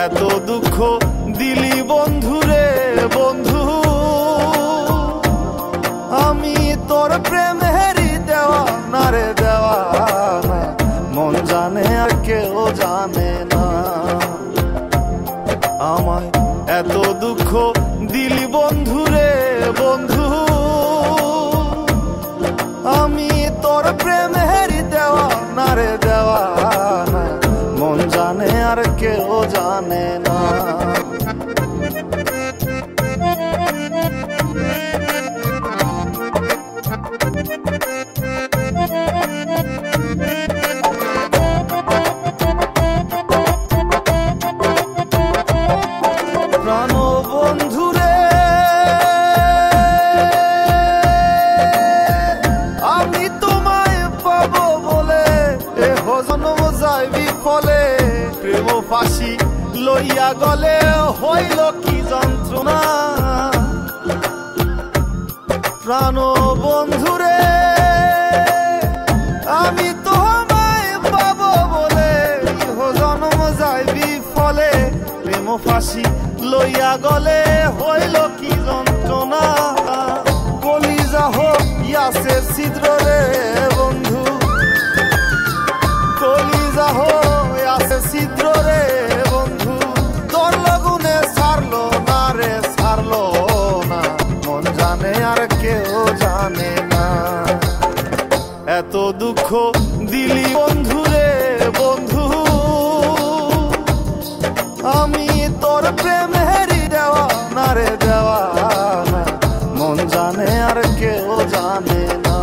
এত দুঃখ দিলি বন্ধুরে বন্ধু, আমি তোর প্রেমেরই দেওয়ানা রে দেওয়ানা, মন জানে আর কেউ জানে না। আমায় এত দুঃখ দিলি বন্ধুরে বন্ধু, আমি তোর প্রেমেরই দেওয়ানা রে দেওয়ানা, মন জানে আর কেউ জানে না। প্রাণ বন্ধুরে আমি তোমায় পাবো বলে এহ জন্ম যায় বিফলে, প্রেম ফাঁসি লইয়া গলে হইল কি যন্ত্রণা। প্রাণ বন্ধুরে আমি তোমায় পাবো বলে ইহ জন্ম যায় বিফলে, প্রেম ফাঁসি লইয়া গলে হইল কি যন্ত্রণা। কলিজা হইয়াছে ছিদ্র রে বন্ধু, কলিজা হইয়াছে ছিদ্র রে বন্ধু, তোর লগুনে ছাড়লো না রে ছাড়লো না, মন জানে আর কেউ জানে না। এত দুঃখ দিলি বন্ধুরে বন্ধু, আমি তোর প্রেমেরই দেওয়ানা রে দেওয়ানা, মন জানে আর কেউ জানে না।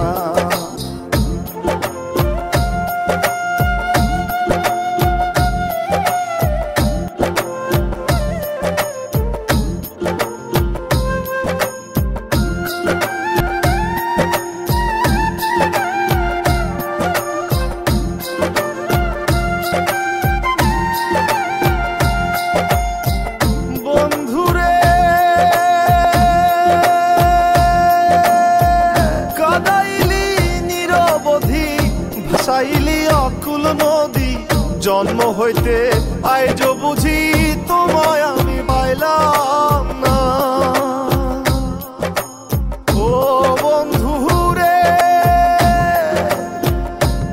ভাসাইলি অকুল নদী, জন্ম হইতে আইজ বুঝি তোমায় আমি পাইলাম না। ও বন্ধু রে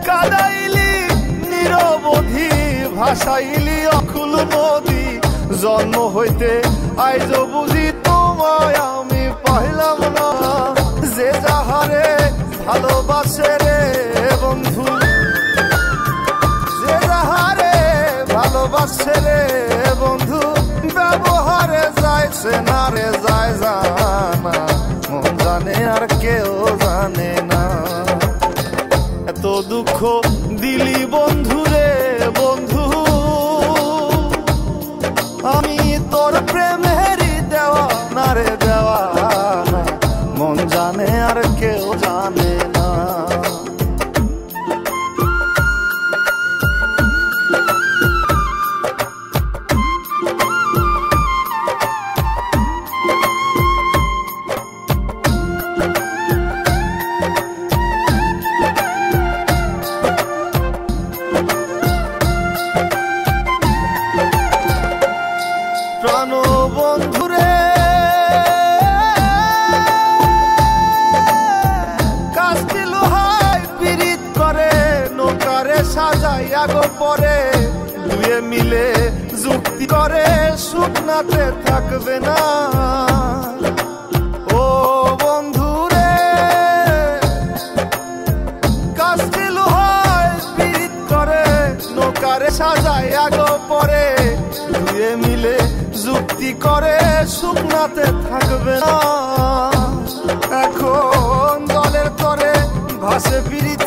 কাদাইলি নিরবধি, ভাসাইলি অকুল নদী, জন্ম হইতে আইজ বুঝি তোমায় আমি পাইলাম না। যে যাহারে ভালোবাসে রে বন্ধু, যে যাহারে ভালোবাসে রে বন্ধু, ব্যবহারে যাইছে না রে যায় জানা, মন জানে আর কেউ জানে না। এত দুঃখ দিলি বন্ধুরে বন্ধু, আমি তোর প্রেমেরই দেওয়ানা রে দেওয়ানা, মন জানে আর কেউ জানে না। প্রাণ বন্ধুরে কাস্তি লোহায় পিরিত করে, নৌকারে সাজাইয়া গো পরে, দুয়ে মিলে যুক্তি করে শুকনাতে থাকবে না। ও বন্ধুরে কাস্তি লোহায় পিরিত করে, নৌকারে সাজাইয়া গো পরে, দুয়ে মিলে যুক্তি করে শুকনাতে থাকবে না। এখন আছে পিরিতি